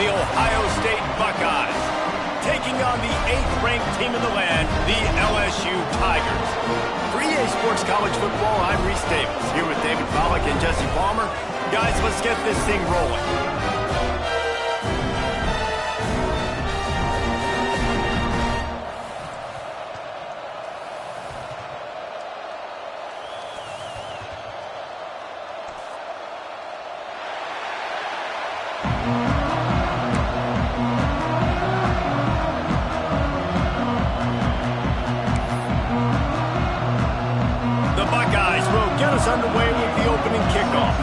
the Ohio State Buckeyes, taking on the 8th-ranked team in the land, the LSU Tigers. For EA Sports College Football, I'm Reese Davis, here with David Pollack and Jesse Palmer. Guys, let's get this thing rolling. Underway with the opening kickoff.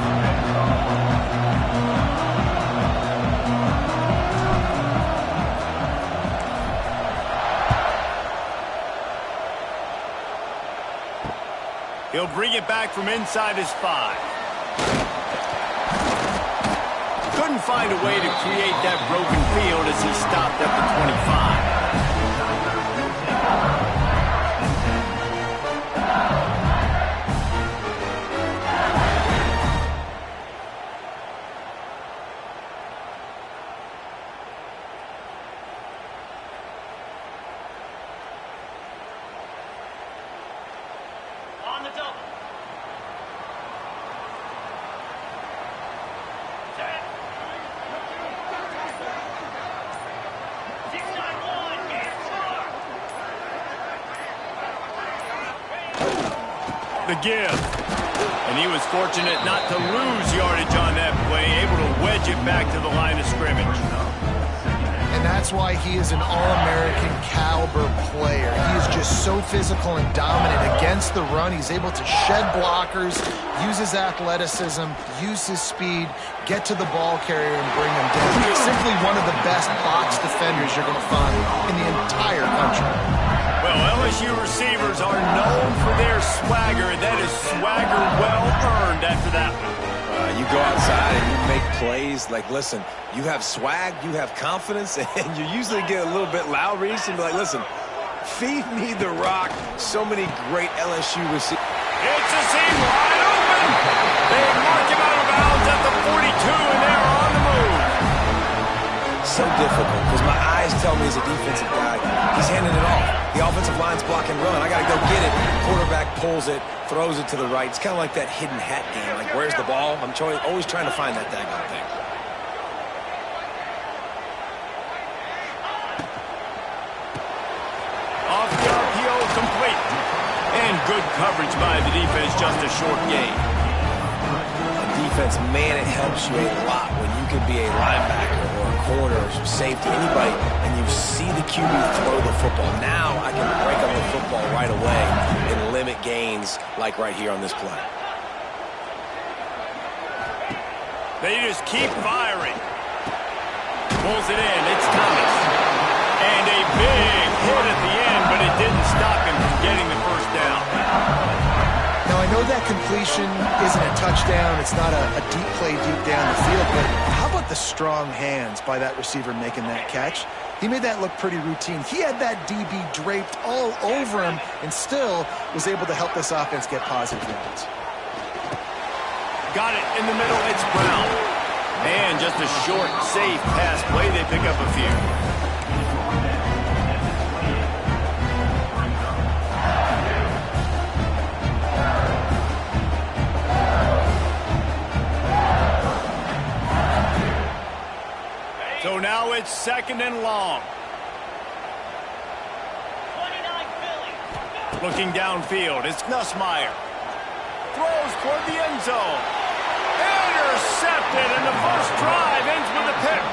He'll bring it back from inside his 5. Couldn't find a way to create that broken field as he stopped at the 25. The give. And he was fortunate not to lose yardage on that play, able to wedge it back to the line of scrimmage. And that's why he is an All-American caliber player. He is just so physical and dominant against the run. He's able to shed blockers, use his athleticism, use his speed, get to the ball carrier and bring him down. He's simply one of the best box defenders you're going to find in the entire country. Well, LSU receivers are known for their swagger. That is swagger well earned after that one. You go outside and you make plays. Like, listen, you have swag, you have confidence, and you usually get a little bit loud, Reese, and be like, listen, feed me the rock. So many great LSU receivers. It's a seam wide open. They mark him out of bounds at the 42, and they're on the move. So difficult because my eyes tell me as a defensive guy, he's handing it off. The offensive line's blocking run. I got to go get it. Quarterback pulls it, throws it to the right. It's kind of like that hidden hat game. Like, where's the ball? I'm always trying to find that daggone thing. Off the RPO, complete. And good coverage by the defense, just a short gain. Defense, man, it helps you a lot when you can be a linebacker or a corner or safety, anybody, and you see the QB throw the football. Now I can break up the football right away and limit gains like right here on this play. They just keep firing. Pulls it in. It's Thomas. And a big hit at the end, but it didn't stop him from getting the first down. Now, I know that completion isn't a touchdown. It's not a deep play deep down the field, but how about the strong hands by that receiver making that catch? He made that look pretty routine. He had that DB draped all over him and still was able to help this offense get positive yards. Got it in the middle. It's Brown. And just a short, safe pass play. They pick up a few. So now it's 2nd and long. Looking downfield, it's Nussmeier. Throws toward the end zone. Intercepted, and the first drive ends with a pick.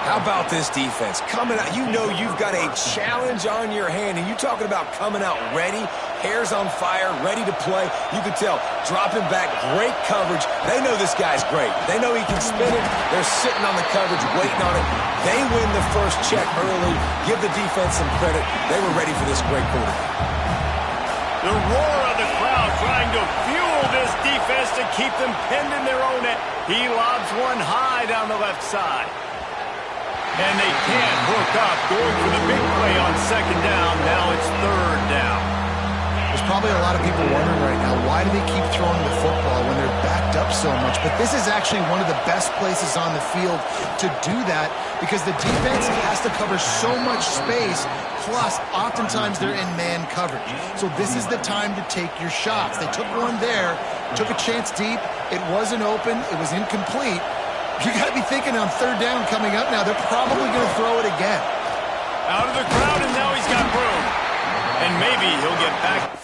How about this defense? Coming out, you know you've got a challenge on your hand, and you talking about coming out ready, hair's on fire, ready to play. You can tell, dropping back, great coverage. They know this guy's great. They know he can spin it. They're sitting on the coverage, waiting on it. They win the first check early. Give the defense some credit. They were ready for this great quarterback. The roar of the crowd trying to fuel this defense to keep them pinned in their own end. He lobs one high down the left side. And they can't hook up, going for the big play on 2nd down. Now it's 3rd down. There's there's probably a lot of people wondering right now, why do they keep throwing the football when they're backed up so much? But this is actually one of the best places on the field to do that because the defense has to cover so much space, plus oftentimes they're in man coverage. So this is the time to take your shots. They took one there, took a chance deep. It wasn't open. It was incomplete. You got to be thinking on third down coming up now, they're probably going to throw it again. Out of the crowd, and now he's got room. And maybe he'll get back.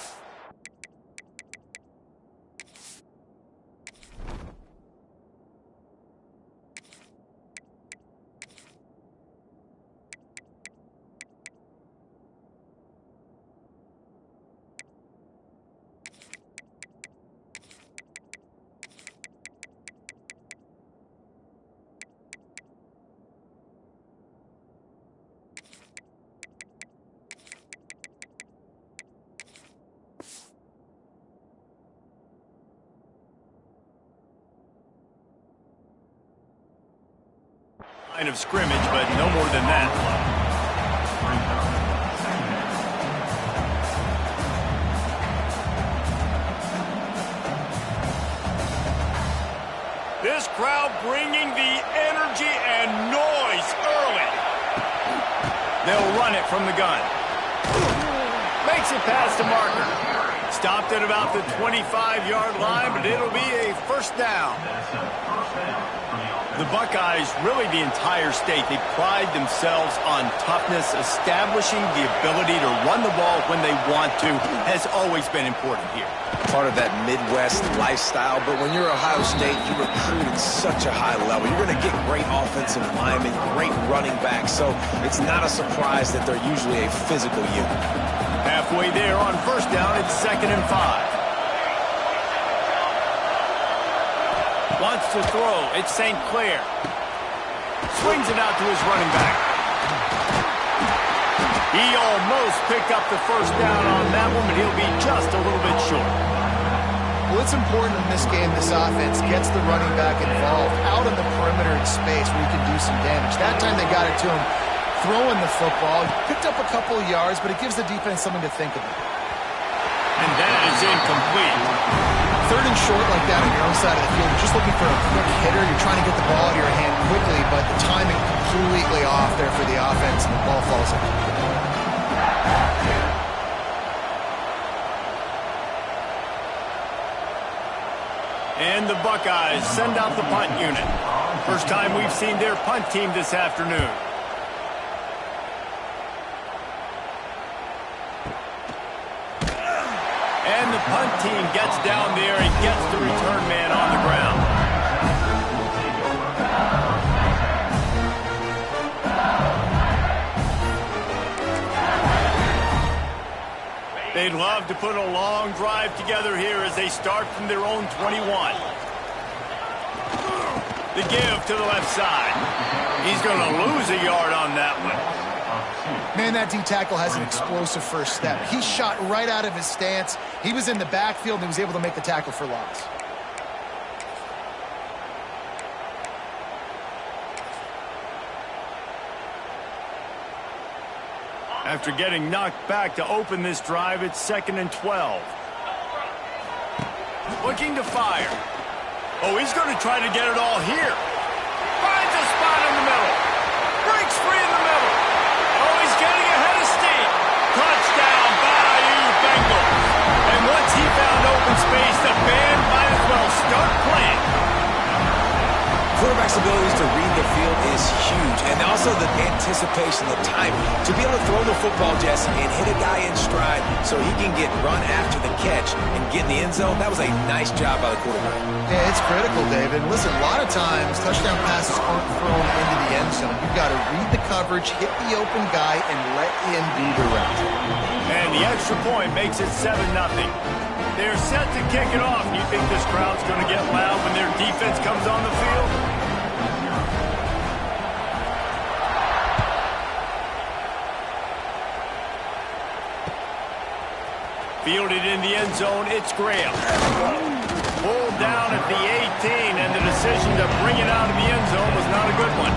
Line of scrimmage, but no more than that. This crowd bringing the energy and noise early. They'll run it from the gun. Makes it past the marker. Stopped at about the 25-yard line, but it'll be a first down. The Buckeyes, really the entire state, they pride themselves on toughness. Establishing the ability to run the ball when they want to has always been important here. Part of that Midwest lifestyle, but when you're Ohio State, you recruit at such a high level. You're going to get great offensive linemen, great running backs, so it's not a surprise that they're usually a physical unit. Halfway there on first down, it's 2nd and 5. Wants to throw. It's St. Clair. Swings it out to his running back. He almost picked up the first down on that one, but he'll be just a little bit short. Well, it's important in this game, this offense gets the running back involved out in the perimeter in space where he can do some damage. That time they got it to him throwing the football. Picked up a couple of yards, but it gives the defense something to think about. And that is incomplete. 3rd and short like that on your own side of the field. You're just looking for a quick hitter. You're trying to get the ball out of your hand quickly, but the timing completely off there for the offense, and the ball falls in. And the Buckeyes send out the punt unit. First time we've seen their punt team this afternoon. And the punt team gets down there and gets the return man on the ground. They'd love to put a long drive together here as they start from their own 21. The give to the left side. He's going to lose a yard on that one. Man, that D-tackle has an explosive first step. He shot right out of his stance. He was in the backfield and he was able to make the tackle for loss. After getting knocked back to open this drive, it's 2nd and 12. Looking to fire. Oh, he's going to try to get it all here. Finds a spot in the middle. Breaks free in the middle. Oh, he's getting ahead of steam. Touchdown, Bayou Bengals. And once he found open space, the band might as well start playing. Quarterback's abilities to read the field is huge, and also the anticipation, the timing. To be able to throw the football, Jesse, and hit a guy in stride so he can get run after the catch and get in the end zone, that was a nice job by the quarterback. Yeah, it's critical, David. Listen, a lot of times touchdown passes aren't thrown into the end zone. You've got to read the coverage, hit the open guy, and let him do the rest. And the extra point makes it 7-0. They're set to kick it off. Do you think this crowd's going to get loud when their defense comes on the field? Fielded in the end zone, it's Graham. Pulled down at the 18, and the decision to bring it out of the end zone was not a good one.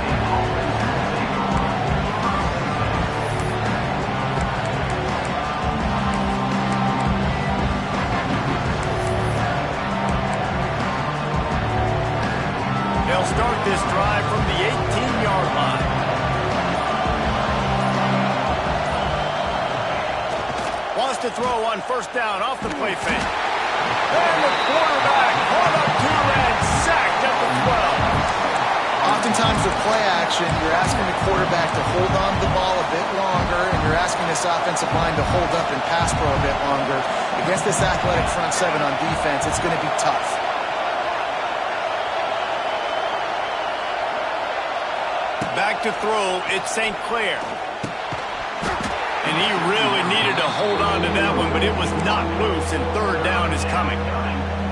drive from the 18-yard line. Wants to throw on first down off the play fake. And the quarterback caught up to and sacked at the 12. Oftentimes with play action, you're asking the quarterback to hold on to the ball a bit longer, and you're asking this offensive line to hold up and pass pro a bit longer. Against this athletic front seven on defense, it's going to be tough. Back to throw, it's St. Clair. And he really needed to hold on to that one, but it was not loose, and third down is coming.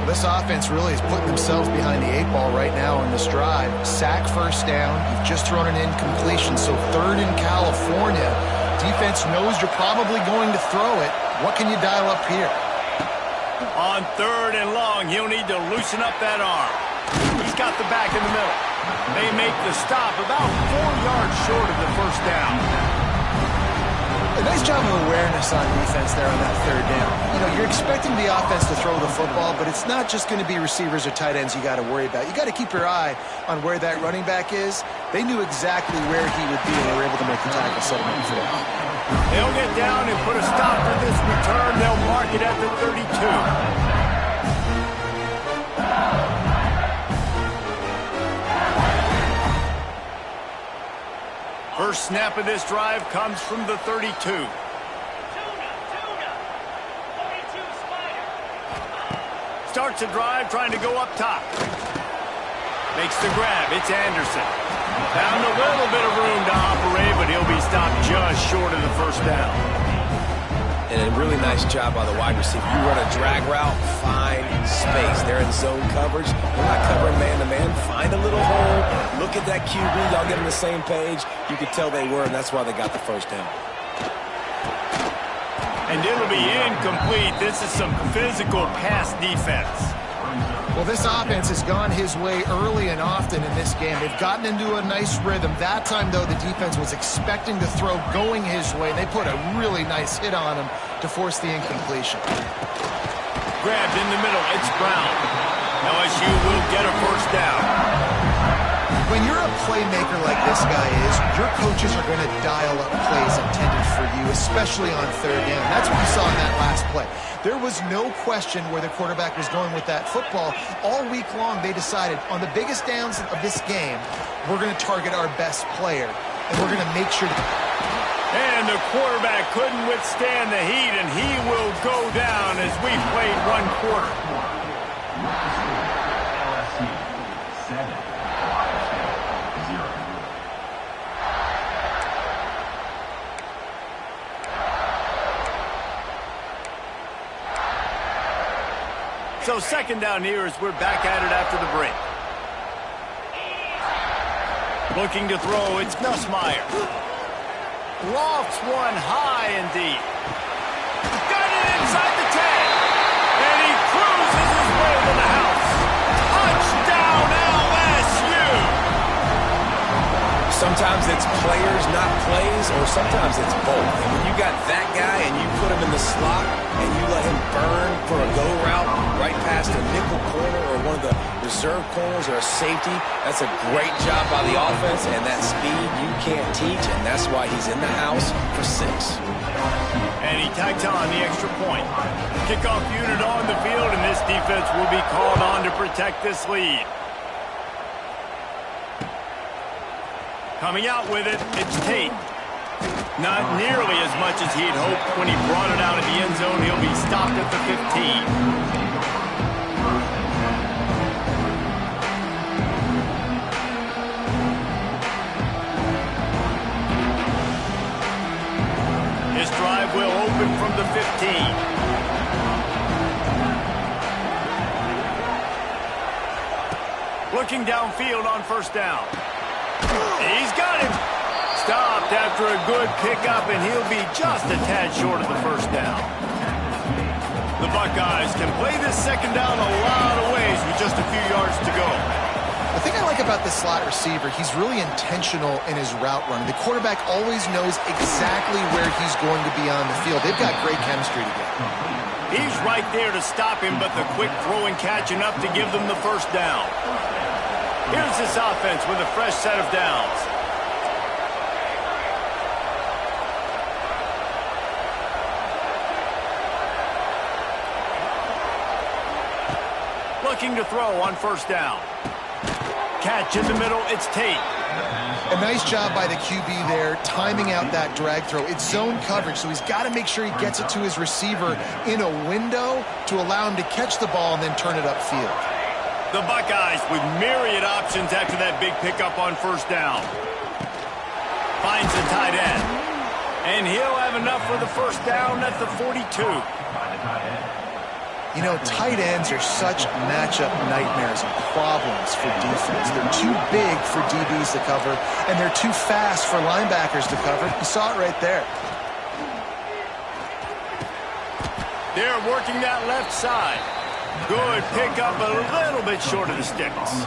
This offense really is putting themselves behind the 8-ball right now in this drive. Sack first down. You've just thrown an incompletion, so third in California. Defense knows you're probably going to throw it. What can you dial up here? On third and long, he'll need to loosen up that arm. He's got the back in the middle. They make the stop about 4 yards short of the first down. A nice job of awareness on defense there on that third down. You know, you're expecting the offense to throw the football, but it's not just going to be receivers or tight ends you got to worry about. You got to keep your eye on where that running back is. They knew exactly where he would be, and they were able to make the tackle settlement for that. They'll get down and put a stop to this return. They'll mark it at the 32. First snap of this drive comes from the 32. Starts the drive trying to go up top. Makes the grab. It's Anderson. Found a little bit of room to operate, but he'll be stopped just short of the first down. And a really nice job by the wide receiver. You run a drag route, find space. They're in zone coverage. They're not covering man-to-man. Find a little hole. Look at that QB. Y'all get on the same page. You could tell they were, and that's why they got the first down. And it'll be incomplete. This is some physical pass defense. Well, this offense has gone his way early and often in this game. They've gotten into a nice rhythm. That time, though, the defense was expecting the throw going his way. They put a really nice hit on him to force the incompletion. Grabbed in the middle. It's Brown. LSU will get a first down. When you're a playmaker like this guy is, your coaches are going to dial up plays intended for you, especially on third down. That's what you saw in that last play. There was no question where the quarterback was going with that football. All week long, they decided on the biggest downs of this game, we're going to target our best player, and we're going to make sure. And the quarterback couldn't withstand the heat, and he will go down as we played one quarter. So second down here as we're back at it after the break. Looking to throw, it's Nussmeier. Lofts one high and deep. Got it inside the 10. And he cruises his way to the house. Touchdown LSU. Sometimes it's players, not plays, or sometimes it's both. And when you got that guy and you put him in the slot and you let him burn for a go route right past a nickel corner or one of the reserve corners or a safety, that's a great job by the offense, and that speed you can't teach, and that's why he's in the house for 6. And he tags on the extra point. Kickoff unit on the field, and this defense will be called on to protect this lead. Coming out with it, it's Tate. Not nearly as much as he'd hoped when he brought it out of the end zone. He'll be stopped at the 15. This drive will open from the 15. Looking downfield on first down. He's got him. Stopped after a good pickup, and he'll be just a tad short of the first down. The Buckeyes can play this second down a lot of ways with just a few yards to go. The thing I like about this slot receiver, he's really intentional in his route running. The quarterback always knows exactly where he's going to be on the field. They've got great chemistry together. He's right there to stop him, but the quick throw and catch enough to give them the first down. Here's this offense with a fresh set of downs. Looking to throw on first down. Catch in the middle, it's Tate. A nice job by the QB there, timing out that drag throw. It's zone coverage, so he's got to make sure he gets it to his receiver in a window to allow him to catch the ball and then turn it upfield. The Buckeyes with myriad options after that big pickup on first down. Finds the tight end. And he'll have enough for the first down at the 42. You know, tight ends are such matchup nightmares and problems for defense. They're too big for DBs to cover, and they're too fast for linebackers to cover. You saw it right there. They're working that left side. Good pickup, a little bit short of the sticks.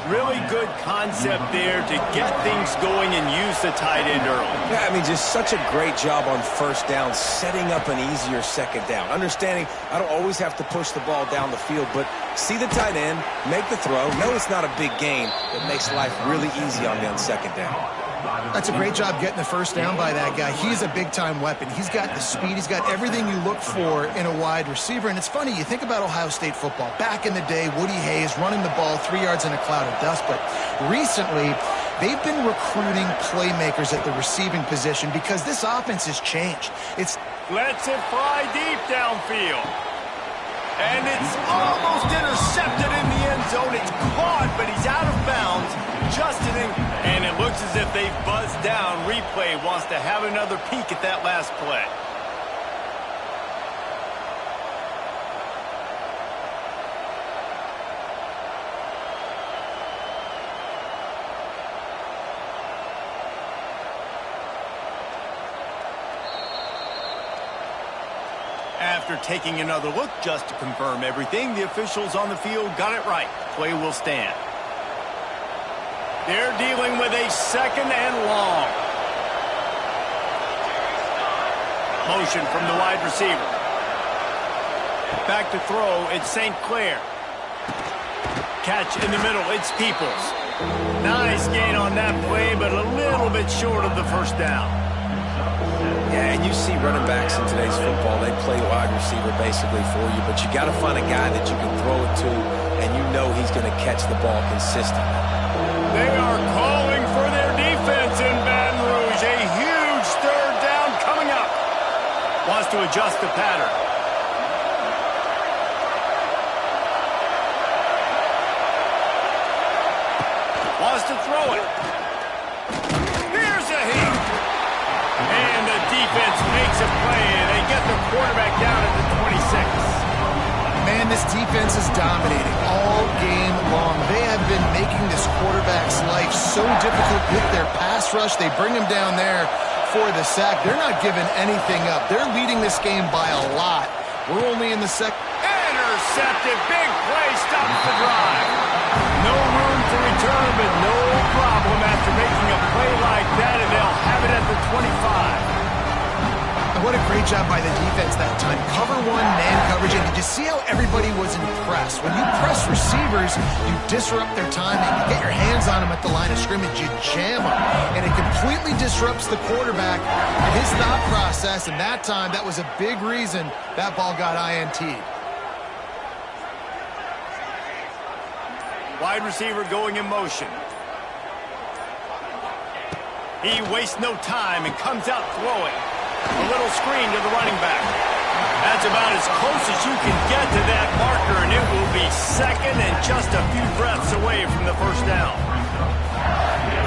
Really good concept there to get things going and use the tight end early. Yeah, I mean, just such a great job on first down, setting up an easier second down. Understanding I don't always have to push the ball down the field, but see the tight end, make the throw. No, it's not a big gain. It makes life really easy on me on second down. That's a great job getting the first down by that guy. He's a big-time weapon. He's got the speed. He's got everything you look for in a wide receiver. And it's funny, you think about Ohio State football. Back in the day, Woody Hayes running the ball 3 yards in a cloud of dust. But recently, they've been recruiting playmakers at the receiving position because this offense has changed. It's lets it fly deep downfield. And it's almost intercepted in the end zone. It's caught, but he's out of bounds. Adjusting, and it looks as if they've buzzed down. Replay wants to have another peek at that last play. After taking another look just to confirm everything, the officials on the field got it right. Play will stand. They're dealing with a second and long. Motion from the wide receiver. Back to throw, it's St. Clair. Catch in the middle, it's Peoples. Nice gain on that play, but a little bit short of the first down. Yeah, and you see running backs in today's football, they play wide receiver basically for you, but you got to find a guy that you can throw it to, and you know he's going to catch the ball consistently. They are calling for their defense in Baton Rouge. A huge third down coming up. Wants to adjust the pattern. Wants to throw it. Here's a hit. And the defense makes a play, and they get the quarterback down at the 26. Man, this defense is dominating all game long. They have been making this quarterback's life so difficult with their pass rush. They bring him down there for the sack. They're not giving anything up. They're leading this game by a lot. We're only in the second. Intercepted. Big play. Stops the drive. No room for return, but no problem after making a play like that, and they'll have it at the 25. What a great job by the defense that time. Cover one, man coverage, and did you see how everybody was impressed? When you press receivers, you disrupt their timing. You get your hands on them at the line of scrimmage, you jam them, and it completely disrupts the quarterback and his thought process, and that time, that was a big reason that ball got INT'd. Wide receiver going in motion. He wastes no time and comes out throwing. A little screen to the running back. That's about as close as you can get to that marker, and it will be second and just a few breaths away from the first down.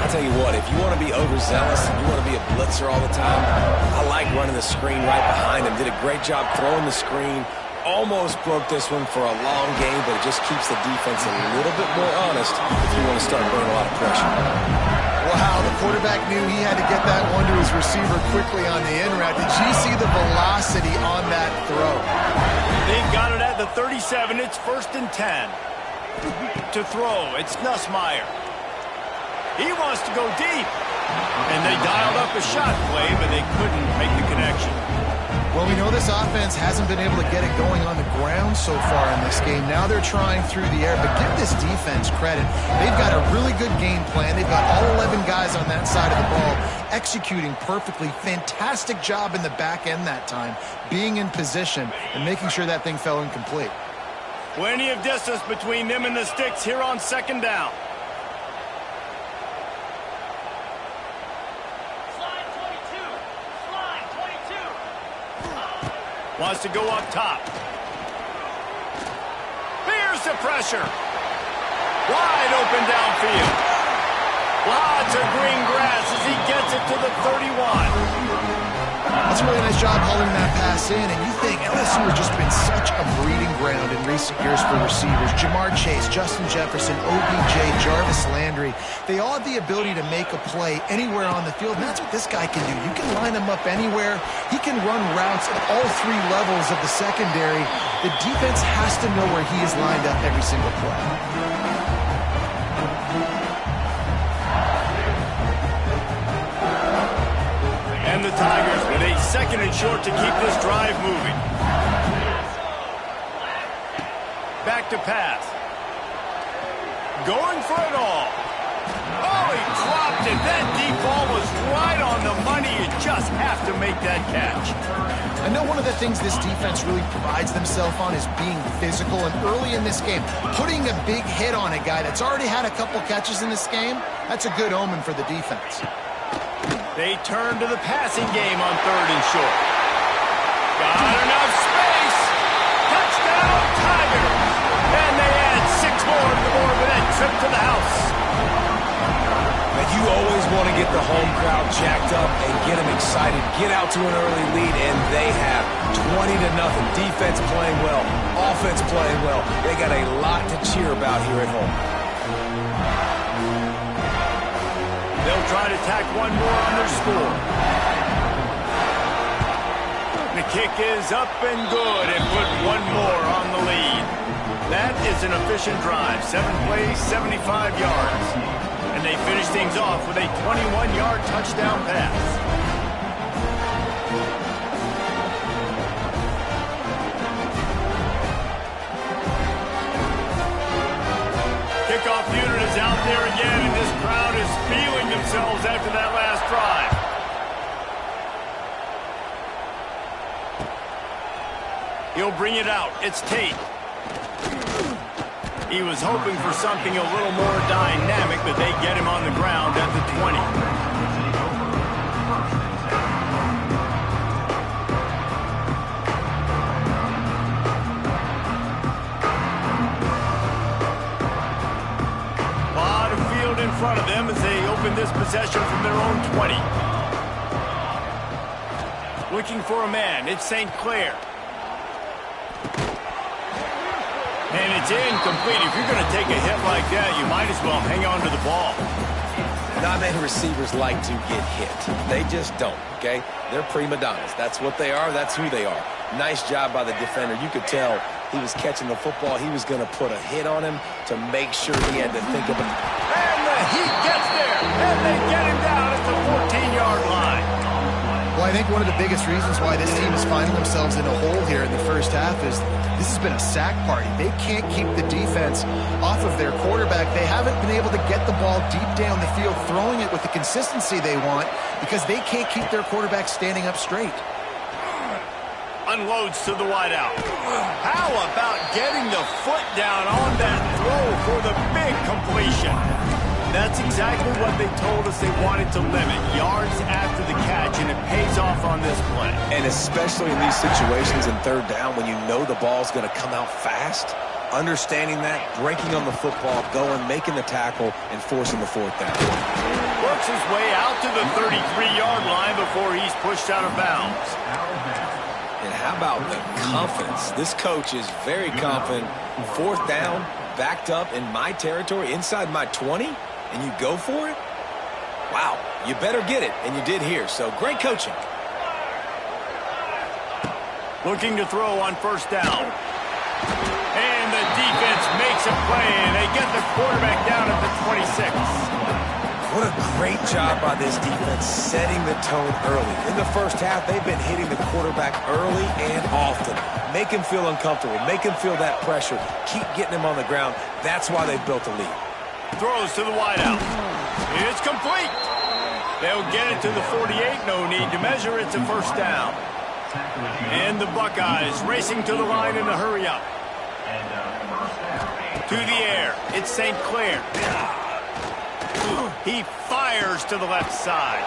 I'll tell you what, if you want to be overzealous and you want to be a blitzer all the time, I like running the screen right behind him. Did a great job throwing the screen. Almost broke this one for a long game, but it just keeps the defense a little bit more honest if you want to start putting a lot of pressure. Wow, the quarterback knew he had to get that one to his receiver quickly on the in route. Did you see the velocity on that throw? They've got it at the 37. It's 1st and 10. To throw, it's Nussmeier. He wants to go deep. And they dialed up a shot play, but they couldn't make the connection. Well, we know this offense hasn't been able to get it going on the ground so far in this game. Now they're trying through the air, but give this defense credit. They've got a really good game plan. They've got all 11 guys on that side of the ball executing perfectly. Fantastic job in the back end that time, being in position and making sure that thing fell incomplete. Plenty of distance between them and the sticks here on second down. Wants to go up top. Fears the pressure. Wide open downfield. Lots of green grass as he gets it to the 31. That's a really nice job hauling that pass in, and you think LSU has just been such a breeding ground in recent years for receivers. Jamar Chase, Justin Jefferson, OBJ, Jarvis Landry, they all have the ability to make a play anywhere on the field, and that's what this guy can do. You can line him up anywhere. He can run routes at all three levels of the secondary. The defense has to know where he is lined up every single play. And the Tigers with a second and short to keep this drive moving. Back to pass. Going for it all. Oh, he dropped it. That deep ball was right on the money. You just have to make that catch. I know one of the things this defense really prides themselves on is being physical, and early in this game, putting a big hit on a guy that's already had a couple catches in this game, that's a good omen for the defense. They turn to the passing game on third and short. Got enough space. Touchdown, Tigers. And they add 6 more to the board with that trip to the house. But you always want to get the home crowd jacked up and get them excited. Get out to an early lead, and they have 20-0. Defense playing well. Offense playing well. They got a lot to cheer about here at home. They'll try to tack one more on their score. The kick is up and good and put one more on the lead. That is an efficient drive. 7 plays, 75 yards. And they finish things off with a 21-yard touchdown pass. Kickoff unit is out there again, and this crowd is feeling themselves after that last drive. He'll bring it out. It's Tate. He was hoping for something a little more dynamic, but they get him on the ground at the 20. In front of them as they open this possession from their own 20. Looking for a man. It's St. Clair. And it's incomplete. If you're going to take a hit like that, you might as well hang on to the ball. Not many receivers like to get hit. They just don't, okay? They're prima donnas. That's what they are. That's who they are. Nice job by the defender. You could tell he was catching the football. He was going to put a hit on him to make sure he had to think of it. And the heat gets there, and they get him down at the 14-yard line. Well, I think one of the biggest reasons why this team is finding themselves in a hole here in the first half is this has been a sack party. They can't keep the defense off of their quarterback. They haven't been able to get the ball deep down the field, throwing it with the consistency they want because they can't keep their quarterback standing up straight. Unloads to the wideout. How about getting the foot down on that throw for the big completion? That's exactly what they told us they wanted to limit. Yards after the catch, and it pays off on this play. And especially in these situations in third down when you know the ball's going to come out fast, understanding that, breaking on the football, going, making the tackle, and forcing the fourth down. Works his way out to the 33-yard line before he's pushed out of bounds. And how about the confidence? This coach is very confident. Fourth down, backed up in my territory, inside my 20, and you go for it? Wow, you better get it, and you did here. So great coaching. Looking to throw on first down. And the defense makes a play, and they get the quarterback down at the 26. What a great job by this defense setting the tone early. In the first half, they've been hitting the quarterback early and often. Make him feel uncomfortable. Make him feel that pressure. Keep getting him on the ground. That's why they've built a lead. Throws to the wideout. It's complete. They'll get it to the 48. No need to measure. It's a first down. And the Buckeyes racing to the line in a hurry-up. To the air. It's St. Clair. He fires to the left side.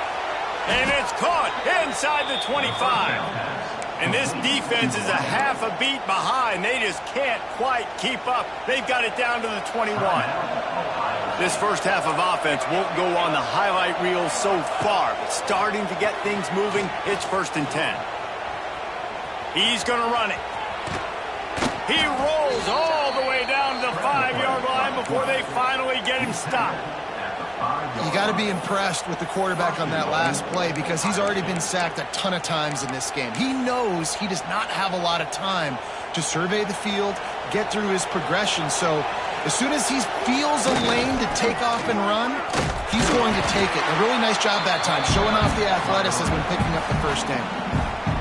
And it's caught inside the 25. And this defense is a half a beat behind. They just can't quite keep up. They've got it down to the 21. This first half of offense won't go on the highlight reel so far, but starting to get things moving, it's 1st and 10. He's going to run it. He rolls all the way down to the 5-yard line before they finally get him stopped. You got to be impressed with the quarterback on that last play because he's already been sacked a ton of times in this game. He knows he does not have a lot of time to survey the field, get through his progression. So as soon as he feels a lane to take off and run, he's going to take it. A really nice job that time, showing off the athleticism and picking up the first down.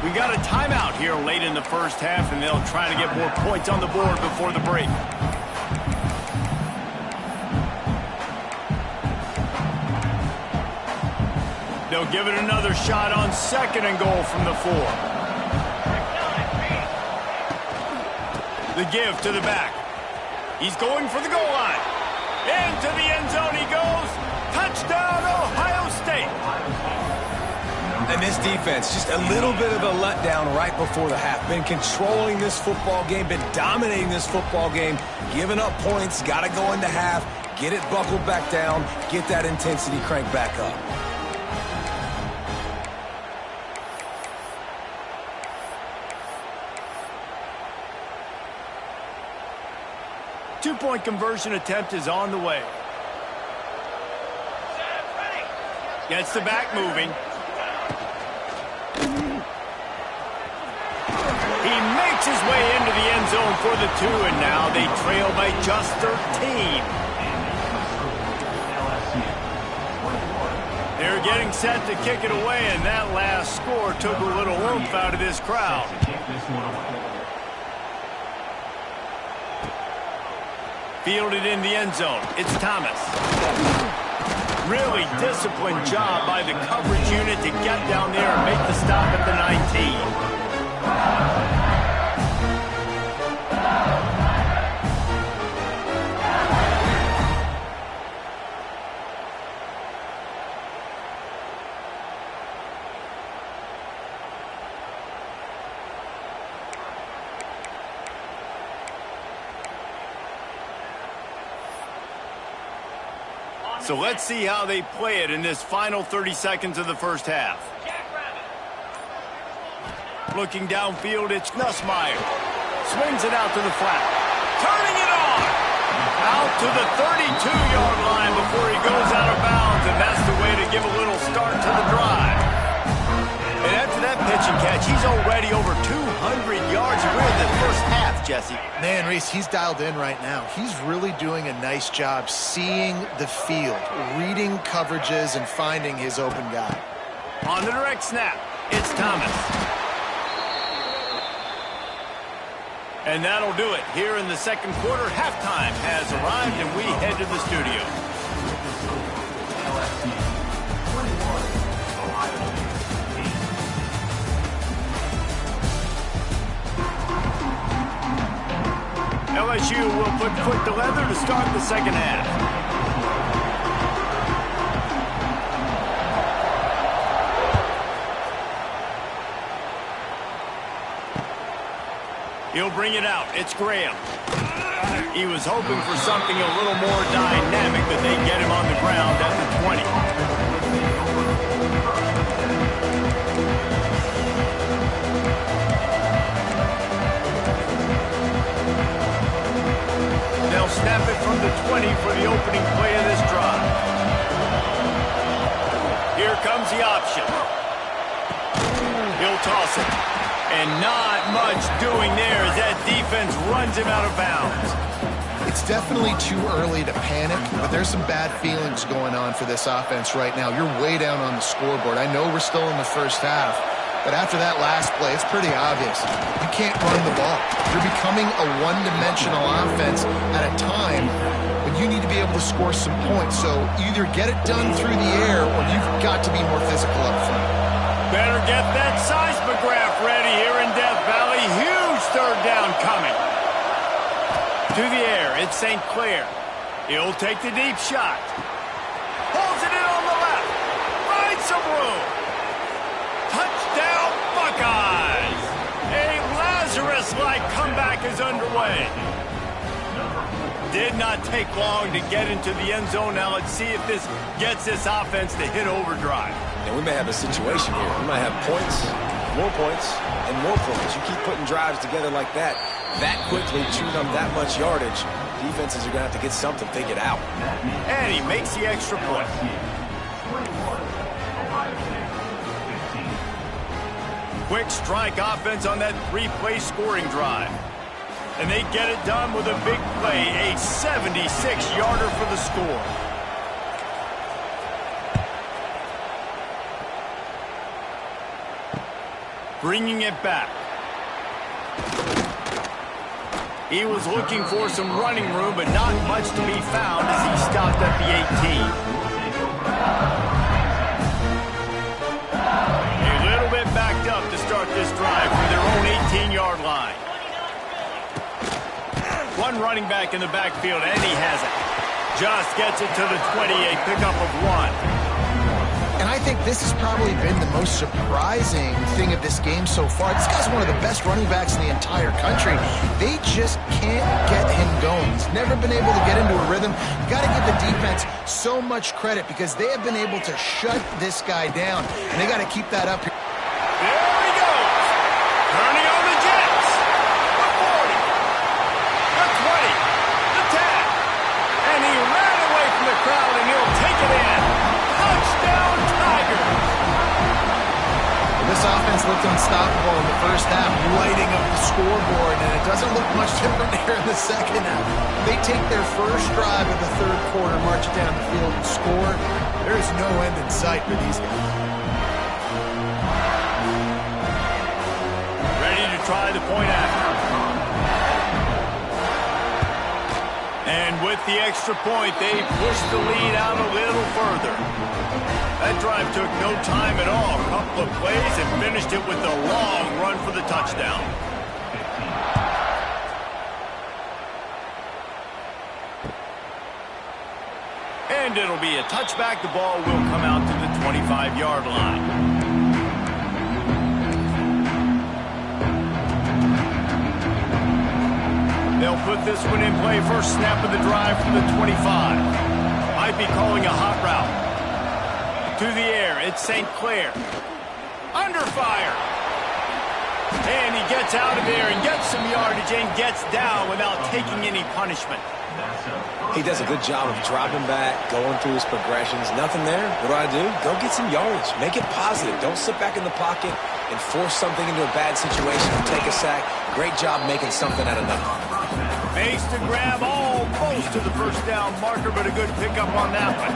We got a timeout here late in the first half, and they'll try to get more points on the board before the break. They'll give it another shot on 2nd and goal from the 4. The give to the back. He's going for the goal line. Into the end zone he goes. Touchdown, Ohio State. And this defense, just a little bit of a letdown right before the half. Been controlling this football game, been dominating this football game, giving up points, got to go into half, get it buckled back down, get that intensity cranked back up. Two-point conversion attempt is on the way. Gets the back moving. He makes his way into the end zone for the 2, and now they trail by just 13. They're getting set to kick it away, and that last score took a little oomph out of this crowd. Fielded in the end zone. It's Thomas. Really disciplined job by the coverage unit to get down there and make the stop at the 19. So let's see how they play it in this final 30 seconds of the first half. Looking downfield, it's Nussmeier. Swings it out to the flat. Turning it on! Out to the 32-yard line before he goes out of bounds, and that's the way to give a little start to the drive. And after that pitch and catch, he's already over 200 yards. We're in the first half, Jesse. Man, Reese, he's dialed in right now. He's really doing a nice job seeing the field, reading coverages, and finding his open guy. On the direct snap, it's Thomas. And that'll do it. Here in the second quarter, halftime has arrived, and we head to the studio. LSU will put foot to leather to start the second half. He'll bring it out. It's Graham. He was hoping for something a little more dynamic, but they get him on the ground at the 20. They'll snap it from the 20 for the opening play of this drive. Here comes the option. He'll toss it. And not much doing there as that defense runs him out of bounds. It's definitely too early to panic, but there's some bad feelings going on for this offense right now. You're way down on the scoreboard. I know we're still in the first half, but after that last play, it's pretty obvious. You can't run the ball. You're becoming a one-dimensional offense at a time when you need to be able to score some points. So either get it done through the air or you've got to be more physical up front. Better get that seismograph ready here in Death Valley. Huge third down coming. To the air, it's St. Clair. He'll take the deep shot. Pulls it in on the left. Finds some room. Touchdown, Buckeyes! A Lazarus-like comeback is underway. Did not take long to get into the end zone. Now let's see if this gets this offense to hit overdrive. And we may have a situation here. We might have points, and more points. You keep putting drives together like that quickly, chewing up that much yardage, defenses are going to have to get something figured out. And he makes the extra point. Quick strike offense on that three-play scoring drive. And they get it done with a big play, a 76-yarder for the score. Bringing it back. He was looking for some running room, but not much to be found as he stopped at the 18. A little bit backed up to start this drive from their own 18-yard line. One running back in the backfield, and he has it. Just gets it to the 20, a pickup of one. And I think this has probably been the most surprising thing of this game so far. This guy's one of the best running backs in the entire country. They just can't get him going. He's never been able to get into a rhythm. You've got to give the defense so much credit because they have been able to shut this guy down. And they got to keep that up here. There he goes. Turning on the Jets. The 40. The 20. The 10. And he ran away from the crowd, and he'll take it in. Touchdown, Tigers. This offense looked unstoppable in the first half, lighting up the scoreboard, and it doesn't look much different here in the second half. They take their first drive of the third quarter, march it down the field, and score. There is no end in sight for these guys. Ready to try the point after. And with the extra point, they push the lead out a little further. That drive took no time at all. A couple of plays and finished it with a long run for the touchdown. And it'll be a touchback. The ball will come out to the 25-yard line. They'll put this one in play. First snap of the drive from the 25. Might be calling a hot route. To the air, it's St. Clair. Under fire. And he gets out of there and gets some yardage and gets down without taking any punishment. He does a good job of dropping back, going through his progressions. Nothing there. What do? Go get some yardage. Make it positive. Don't sit back in the pocket and force something into a bad situation and take a sack. Great job making something out of nothing. Makes the grab almost to the first down marker, but a good pickup on that one.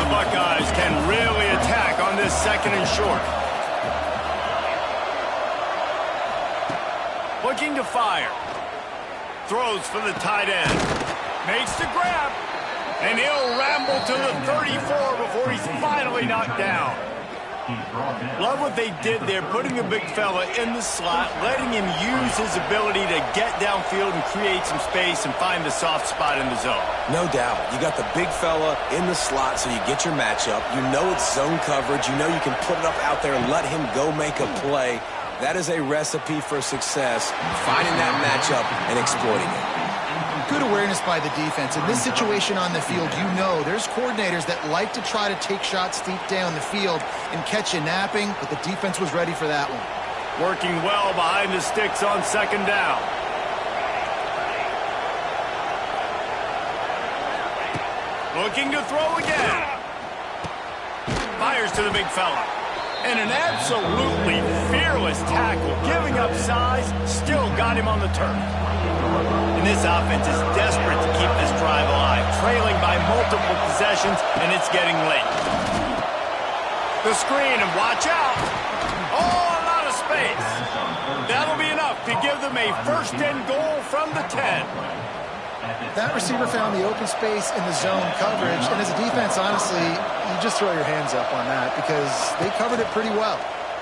The Buckeyes can really attack on this second and short. Looking to fire. Throws for the tight end. Makes the grab. And he'll ramble to the 34 before he's finally knocked down. Love what they did there, putting a big fella in the slot, letting him use his ability to get downfield and create some space and find the soft spot in the zone. No doubt. You got the big fella in the slot so you get your matchup. You know it's zone coverage. You know you can put it up out there and let him go make a play. That is a recipe for success, finding that matchup and exploiting it. Good awareness by the defense. In this situation on the field, you know there's coordinators that like to try to take shots deep down the field and catch you napping, but the defense was ready for that one. Working well behind the sticks on second down. Looking to throw again. Fires to the big fella. And an absolutely fearless tackle, giving up size, still got him on the turf. And this offense is desperate to keep this drive alive, trailing by multiple possessions, and it's getting late. The screen, and watch out. Oh, a lot of space. That'll be enough to give them a first and goal from the 10. That receiver found the open space in the zone coverage, and as a defense, honestly, you just throw your hands up on that because they covered it pretty well.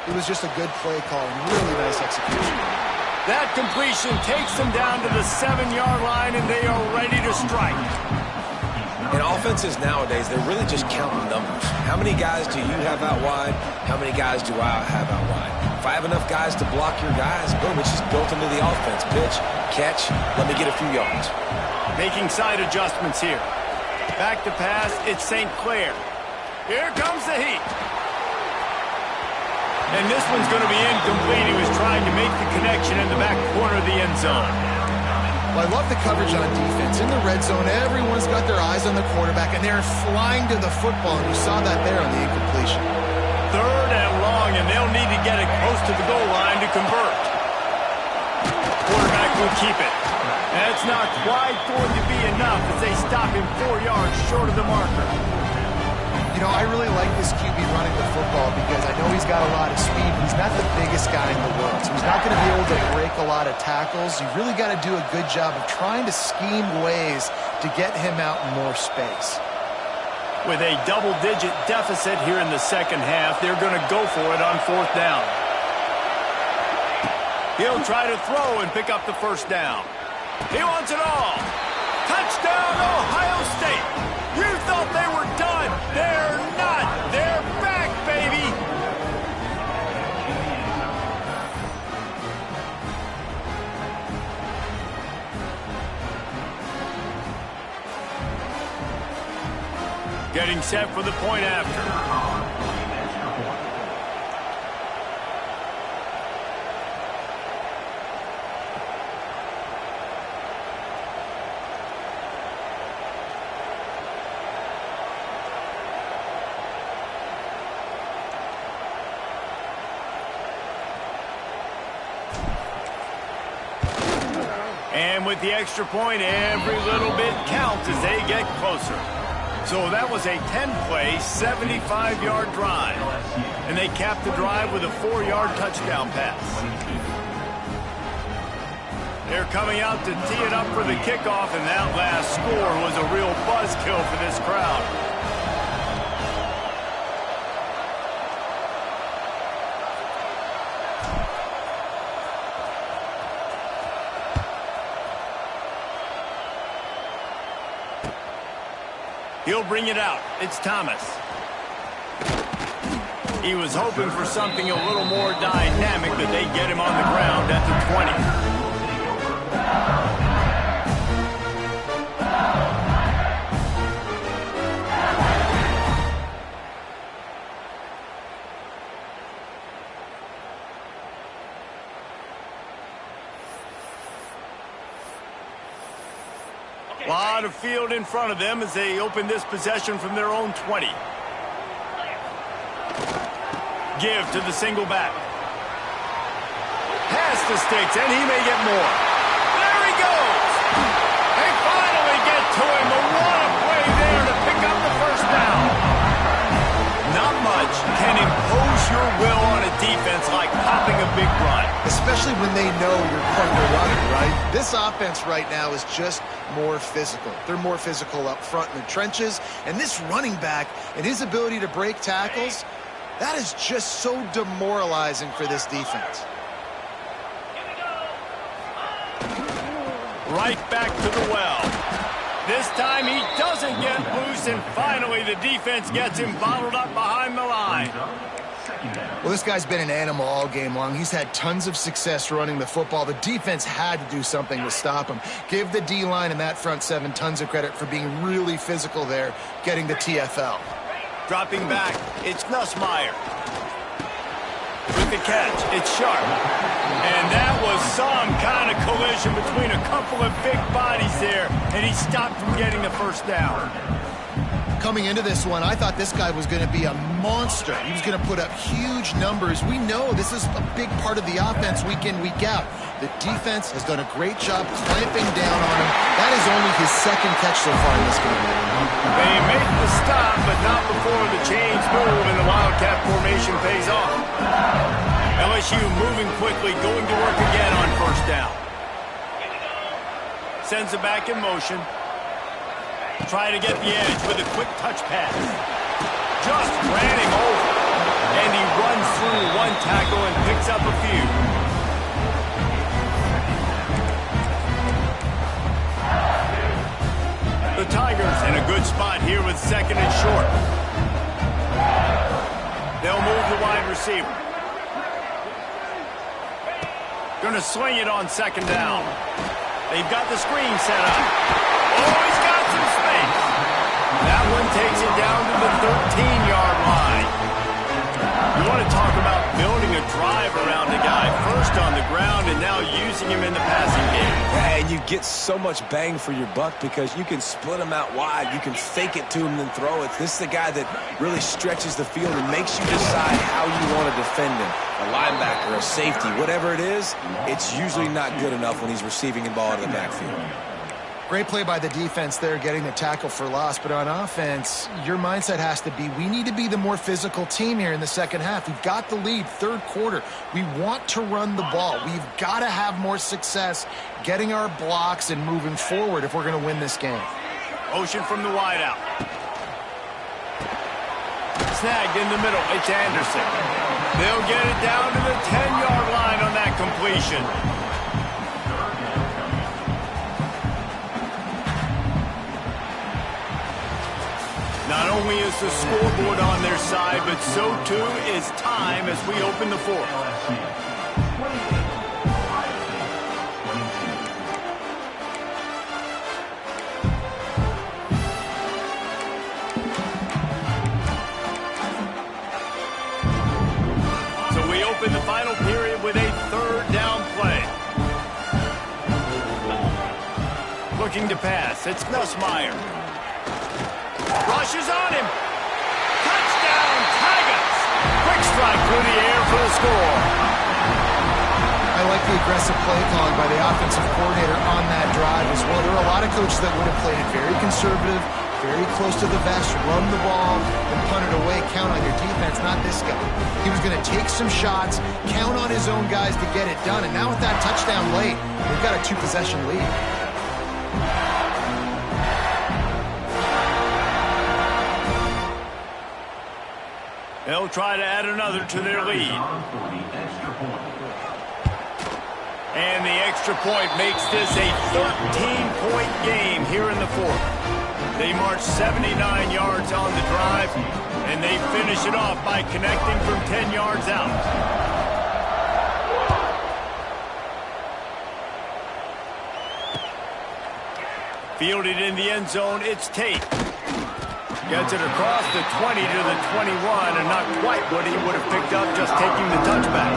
It was just a good play call and really nice execution. That completion takes them down to the 7-yard line, and they are ready to strike. In offenses nowadays, they're really just counting numbers. How many guys do you have out wide? How many guys do I have out wide? If I have enough guys to block your guys, boom, it's just built into the offense. Pitch, catch, let me get a few yards. Making side adjustments here. Back to pass, it's St. Clair. Here comes the heat. And this one's going to be incomplete. He was trying to make the connection in the back corner of the end zone. Well, I love the coverage on defense. In the red zone, everyone's got their eyes on the quarterback, and they're flying to the football, and you saw that there on the incompletion. 3rd and long, and they'll need to get it close to the goal line to convert. Quarterback will keep it. That's not quite going to be enough as they stop him 4 yards short of the marker. You know, I really like this QB running the football because I know he's got a lot of speed, but he's not the biggest guy in the world. So he's not going to be able to break a lot of tackles. You really got to do a good job of trying to scheme ways to get him out in more space. With a double-digit deficit here in the second half, they're going to go for it on 4th down. He'll try to throw and pick up the first down. He wants it all. Touchdown, Ohio State. You thought they were done. They're not. They're back, baby. Getting set for the point after. And with the extra point, every little bit counts as they get closer. So that was a 10-play, 75-yard drive. And they capped the drive with a 4-yard touchdown pass. They're coming out to tee it up for the kickoff, and that last score was a real buzzkill for this crowd. He'll bring it out. It's Thomas. He was hoping for something a little more dynamic, but they get him on the ground at the 20. A lot of field in front of them as they open this possession from their own 20. Give to the single back. Pass the sticks, and he may get more. There he goes! They finally get to him, but what a play there to pick up the first down. Not much can impose your will on a defense like popping a big run. Especially when they know you're going to run it, right? This offense right now is just more physical. They're more physical up front in the trenches, and this running back and his ability to break tackles, that is just so demoralizing for this defense. Right back to the well. This time he doesn't get loose, and finally the defense gets him bottled up behind the line. Well, this guy's been an animal all game long. He's had tons of success running the football. The defense had to do something to stop him. Give the D-line and that front seven tons of credit for being really physical there, getting the TFL. Dropping back, it's Nussmeier. With the catch, it's Sharp. And that was some kind of collision between a couple of big bodies there, and he stopped from getting the first down. Coming into this one, I thought this guy was going to be a monster. He was going to put up huge numbers. We know this is a big part of the offense week in, week out. The defense has done a great job clamping down on him. That is only his second catch so far in this game. They make the stop, but not before the chains move and the Wildcat formation pays off. LSU moving quickly, going to work again on first down. Sends it back in motion. Try to get the edge with a quick touch pass. Just ran him over. And he runs through one tackle and picks up a few. The Tigers in a good spot here with second and short. They'll move the wide receiver. Gonna swing it on second down. They've got the screen set up. Oh, he's got some space. That one takes it down to the 13-yard line. You want to talk about building a drive around a guy. First on the ground and now using him in the passing game. Yeah, and you get so much bang for your buck because you can split him out wide. You can fake it to him and throw it. This is the guy that really stretches the field and makes you decide how you want to defend him. A linebacker, a safety, whatever it is, it's usually not good enough when he's receiving the ball out of the backfield. Great play by the defense there, getting the tackle for loss. But on offense, your mindset has to be, we need to be the more physical team here in the second half. We've got the lead, third quarter. We want to run the ball. We've got to have more success getting our blocks and moving forward if we're going to win this game. Motion from the wideout. Snagged in the middle. It's Anderson. They'll get it down to the 10-yard line on that completion. Not only is the scoreboard on their side, but so too is time as we open the fourth. So we open the final period with a third down play. Looking to pass. It's Nussmeier. Rushes on him. Touchdown, Tigers. Quick strike through the air for the score. I like the aggressive play calling by the offensive coordinator on that drive as well. There are a lot of coaches that would have played it very conservative, very close to the vest, run the ball, and punt it away, count on your defense, not this guy. He was going to take some shots, count on his own guys to get it done, and now with that touchdown late, we've got a two-possession lead. They'll try to add another to their lead. And the extra point makes this a 13-point game here in the fourth. They march 79 yards on the drive, and they finish it off by connecting from 10 yards out. Fielded in the end zone, it's Tate. Gets it across the 20 to the 21, and not quite what he would have picked up just taking the touchback.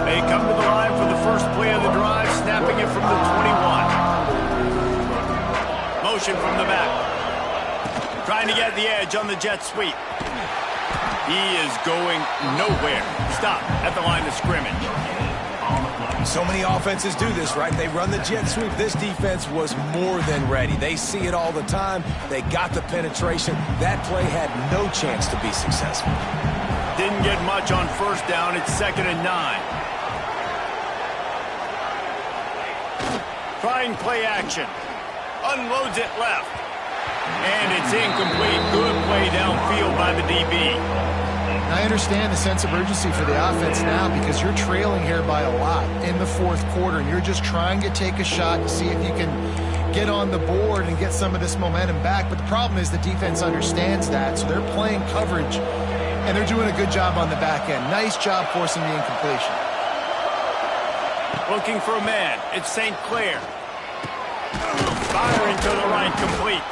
They come to the line for the first play of the drive, snapping it from the 21. Motion from the back. Trying to get the edge on the jet sweep. He is going nowhere. Stop at the line of scrimmage. So many offenses do this, right? They run the jet sweep. This defense was more than ready. They see it all the time. They got the penetration. That play had no chance to be successful. Didn't get much on first down. It's 2nd and 9. Trying play action. Unloads it left. And it's incomplete. Good play downfield by the DB. I understand the sense of urgency for the offense now because you're trailing here by a lot in the fourth quarter, and you're just trying to take a shot to see if you can get on the board and get some of this momentum back. But the problem is the defense understands that, so they're playing coverage, and they're doing a good job on the back end. Nice job forcing the incompletion. Looking for a man. It's St. Clair. Firing to the right, complete.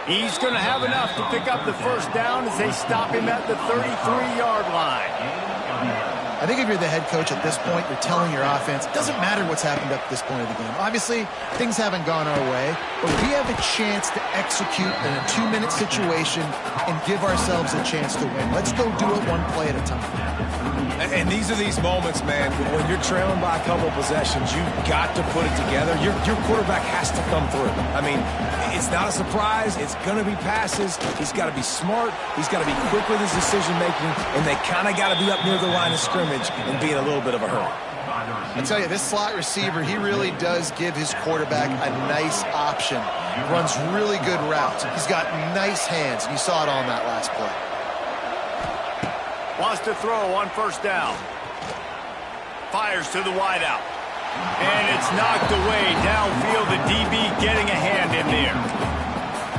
He's going to have enough to pick up the first down as they stop him at the 33-yard line. I think if you're the head coach at this point, you're telling your offense, it doesn't matter what's happened up to this point of the game. Obviously, things haven't gone our way, but we have a chance to execute in a 2-minute situation and give ourselves a chance to win. Let's go do it one play at a time. And these are these moments, man, when you're trailing by a couple of possessions, you've got to put it together. Your quarterback has to come through. I mean, it's not a surprise. It's going to be passes. He's got to be smart. He's got to be quick with his decision-making, and they kind of got to be up near the line of scrimmage and be in a little bit of a hurry. I tell you, this slot receiver, he really does give his quarterback a nice option. He runs really good routes. He's got nice hands, and you saw it on that last play. Wants to throw on first down. Fires to the wideout. And it's knocked away downfield. The DB getting a hand in there.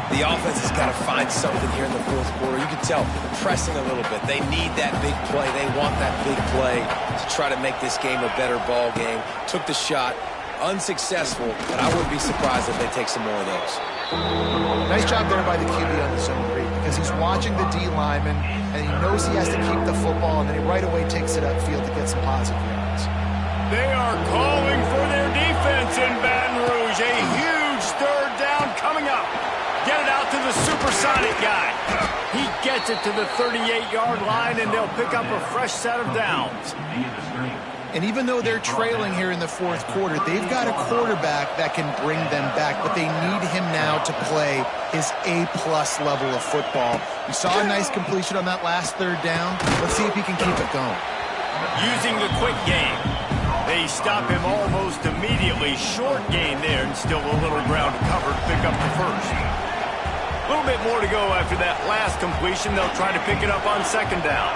The offense has got to find something here in the fourth quarter. You can tell pressing a little bit. They need that big play. They want that big play to try to make this game a better ball game. Took the shot. Unsuccessful, but I wouldn't be surprised if they take some more of those. Nice job there by the QB on the zone read because he's watching the D lineman and he knows he has to keep the football, and then he right away takes it upfield to get some positive yards. They are calling for their defense in Baton Rouge. A huge third down coming up. Get it out to the supersonic guy. He gets it to the 38-yard line, and they'll pick up a fresh set of downs. And even though they're trailing here in the fourth quarter, they've got a quarterback that can bring them back, but they need him now to play his A-plus level of football. You saw a nice completion on that last third down. Let's see if he can keep it going. Using the quick game. They stop him almost immediately. Short gain there, and still a little ground covered to pick up the first. A little bit more to go after that last completion. They'll try to pick it up on second down.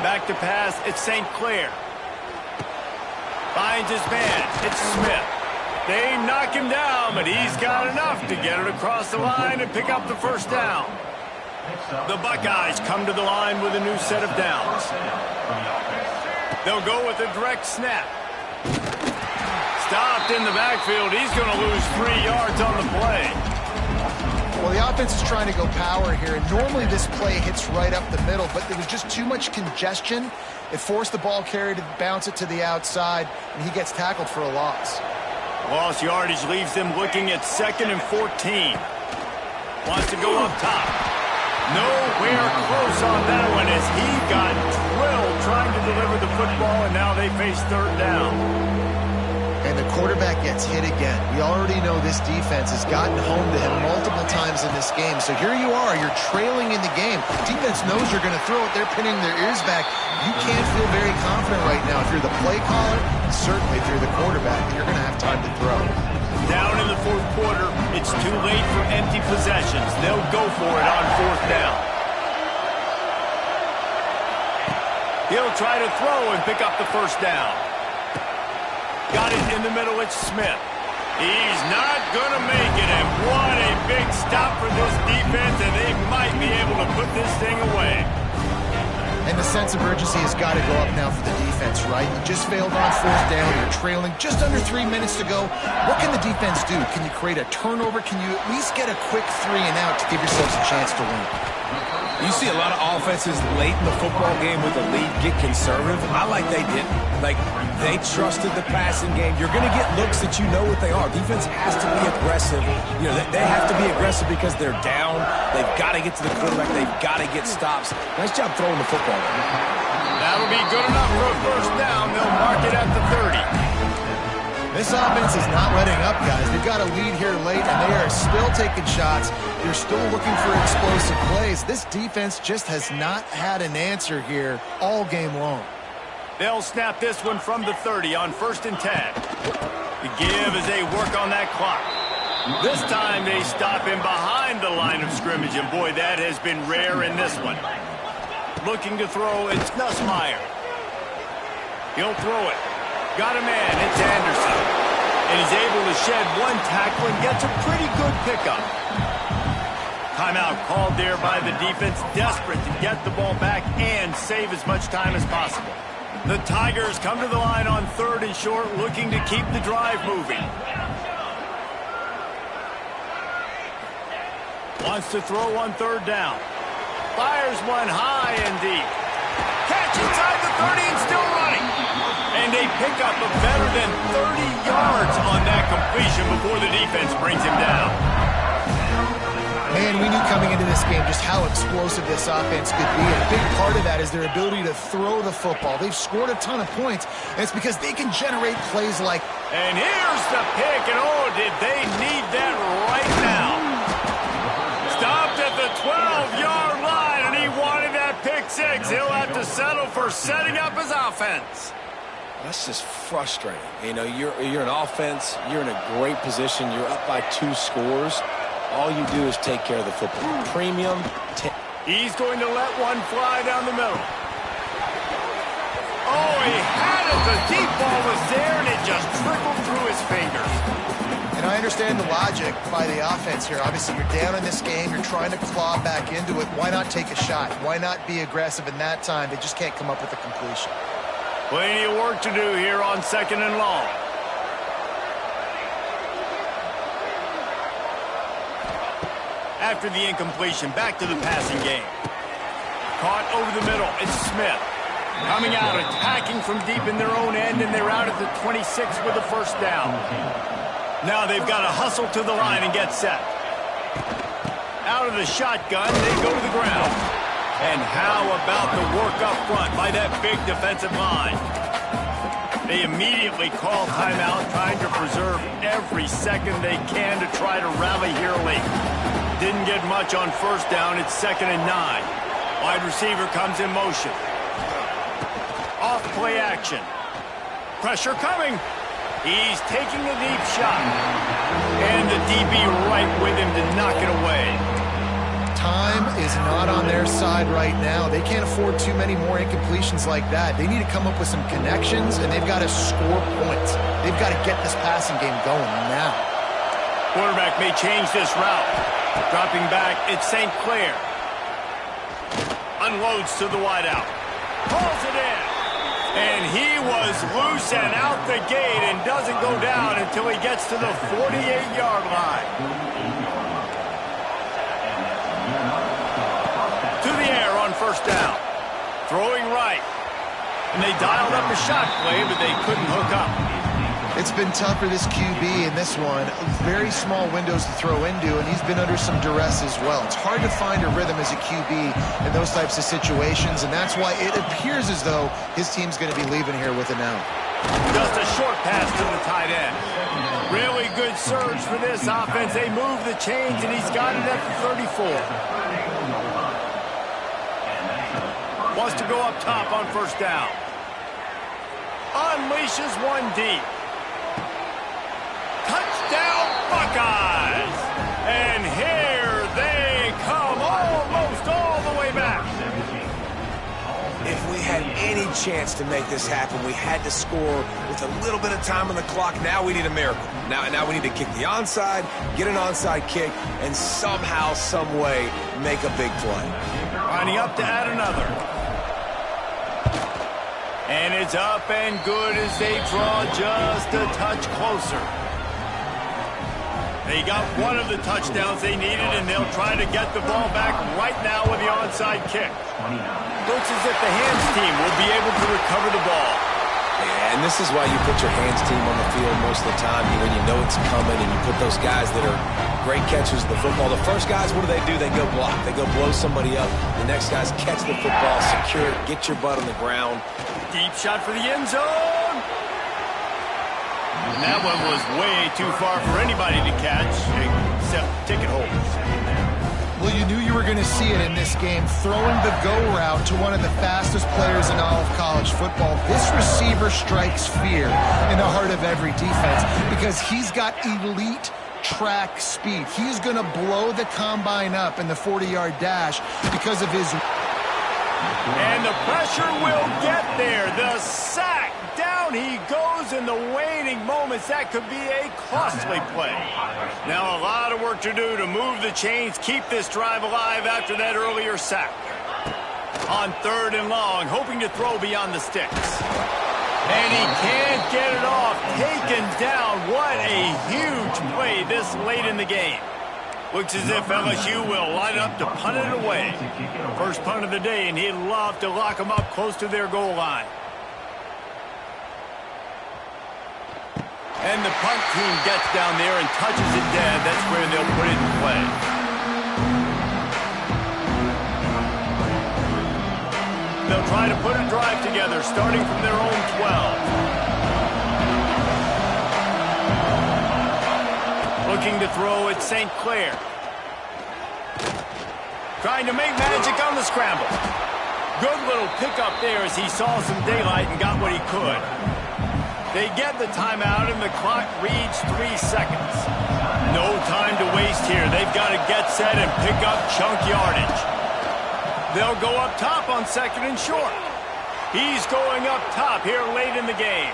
Back to pass, it's St. Clair. Finds his man, it's Smith. They knock him down, but he's got enough to get it across the line and pick up the first down. The Buckeyes come to the line with a new set of downs. They'll go with a direct snap. Stopped in the backfield. He's going to lose 3 yards on the play. Well, the offense is trying to go power here, and normally this play hits right up the middle, but there was just too much congestion. It forced the ball carrier to bounce it to the outside, and he gets tackled for a loss. Lost yardage leaves them looking at 2nd and 14. Wants to go up top. Nowhere close on that one as he got drilled trying to deliver the football, and now they face third down. And the quarterback gets hit again. We already know this defense has gotten home to him multiple times in this game. So here you are, you're trailing in the game. Defense knows you're going to throw it. They're pinning their ears back. You can't feel very confident right now if you're the play caller, and certainly if you're the quarterback, that you're going to have time to throw. Down in the fourth quarter, it's too late for empty possessions. They'll go for it on fourth down. He'll try to throw and pick up the first down. Got it in the middle, it's Smith. He's not going to make it, and what a big stop for this defense, and they might be able to put this thing away. And the sense of urgency has got to go up now for the defense, right? You just failed on fourth down. You're trailing just under 3 minutes to go. What can the defense do? Can you create a turnover? Can you at least get a quick 3 and out to give yourselves a chance to win? You see a lot of offenses late in the football game with the lead get conservative. I like they didn't. Like, they trusted the passing game. You're going to get looks that you know what they are. Defense has to be aggressive. You know, they have to be aggressive because they're down. They've got to get to the quarterback. They've got to get stops. Nice job throwing the football. That'll be good enough for a first down. They'll mark it at the 30. This offense is not letting up, guys. They've got a lead here late, and they are still taking shots. They're still looking for explosive plays. This defense just has not had an answer here all game long. They'll snap this one from the 30 on 1st and 10. The give as they work on that clock. This time they stop him behind the line of scrimmage, and boy, that has been rare in this one. Looking to throw, it's Nussmeier. He'll throw it. Got a man, it's Anderson. And he's able to shed one tackle and gets a pretty good pickup. Timeout called there by the defense, desperate to get the ball back and save as much time as possible. The Tigers come to the line on 3rd and short, looking to keep the drive moving. Wants to throw on 3rd down. Fires one high and deep. stretch inside the 30 and still running. And they pick up a better than 30 yards on that completion before the defense brings him down. Man, we knew coming into this game just how explosive this offense could be. And a big part of that is their ability to throw the football. They've scored a ton of points, and it's because they can generate plays like... And here's the pick, and oh, did they need that right now. Stopped at the 12-yard line, and he wanted that pick six. He'll have to settle for setting up his offense. That's just frustrating. You know, you're an offense. You're in a great position. You're up by 2 scores. All you do is take care of the football. Premium. He's going to let one fly down the middle. Oh, he had it. The deep ball was there, and it just trickled through his fingers. And I understand the logic by the offense here. Obviously, you're down in this game. You're trying to claw back into it. Why not take a shot? Why not be aggressive in that time? They just can't come up with a completion. Plenty of work to do here on 2nd and long. After the incompletion, back to the passing game. Caught over the middle. It's Smith. Coming out, attacking from deep in their own end, and they're out at the 26 with the first down. Now they've got to hustle to the line and get set. Out of the shotgun, they go to the ground. And how about the work up front by that big defensive line? They immediately call timeout, trying to preserve every second they can to try to rally here late. Didn't get much on first down. It's 2nd and 9. Wide receiver comes in motion. Off play action. Pressure coming. He's taking a deep shot. And the DB right with him to knock it away. Time is not on their side right now. They can't afford too many more incompletions like that. They need to come up with some connections, and they've got to score points. They've got to get this passing game going now. Quarterback may change this route. Dropping back, it's St. Clair. Unloads to the wideout. Pulls it in. And he was loose and out the gate and doesn't go down until he gets to the 48-yard line. To the air on first down. Throwing right. And they dialed up a shot play, but they couldn't hook up. It's been tough for this QB in this one. Very small windows to throw into, and he's been under some duress as well. It's hard to find a rhythm as a QB in those types of situations, and that's why it appears as though his team's going to be leaving here with an out. Just a short pass to the tight end. Really good surge for this offense. They move the chains, and he's got it at the 34. Wants to go up top on first down. Unleashes one deep. Touchdown, Buckeyes! And here they come, almost all the way back. If we had any chance to make this happen, we had to score with a little bit of time on the clock. Now we need a miracle. Now we need to kick the onside, get an onside kick, and somehow, some way, make a big play. Lining up to add another. And it's up and good as they draw just a touch closer. They got one of the touchdowns they needed, and they'll try to get the ball back right now with the onside kick. Looks as if the hands team will be able to recover the ball. Yeah, and this is why you put your hands team on the field most of the time when you know it's coming, and you put those guys that are great catchers of the football. The first guys, what do? They go block. They go blow somebody up. The next guys catch the football, secure it, get your butt on the ground. Deep shot for the end zone. And that one was way too far for anybody to catch, except ticket holders. Well, you knew you were going to see it in this game, throwing the go route to one of the fastest players in all of college football. This receiver strikes fear in the heart of every defense because he's got elite track speed. He's going to blow the combine up in the 40-yard dash because of his... And the pressure will get there. The sack. Down he goes in the waning moments. That could be a costly play. Now a lot of work to do to move the chains, keep this drive alive after that earlier sack. On 3rd and long, hoping to throw beyond the sticks. And he can't get it off. Taken down. What a huge play this late in the game. Looks as if LSU will line up to punt it away. First punt of the day, and he'd love to lock them up close to their goal line. And the punt team gets down there and touches it dead. That's where they'll put it in play. They'll try to put a drive together, starting from their own 12. Looking to throw at St. Clair. Trying to make magic on the scramble. Good little pickup there as he saw some daylight and got what he could. They get the timeout, and the clock reads 3 seconds. No time to waste here. They've got to get set and pick up chunk yardage. They'll go up top on 2nd and short. He's going up top here late in the game.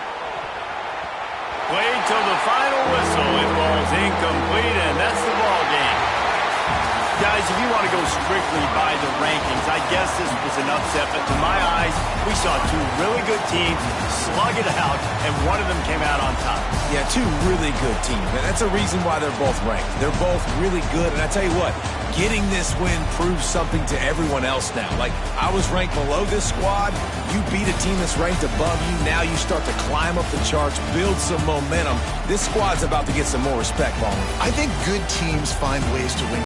Played till the final whistle. It rolls incomplete, and that's the ball game. Guys, if you want to go strictly by the rankings, I guess this was an upset, but to my eyes, we saw two really good teams slug it out, and one of them came out on top. Yeah, two really good teams, and that's a reason why they're both ranked. They're both really good, and I tell you what, getting this win proves something to everyone else now. Like, I was ranked below this squad. You beat a team that's ranked above you. Now you start to climb up the charts, build some momentum. This squad's about to get some more respect, Ballman. I think good teams find ways to win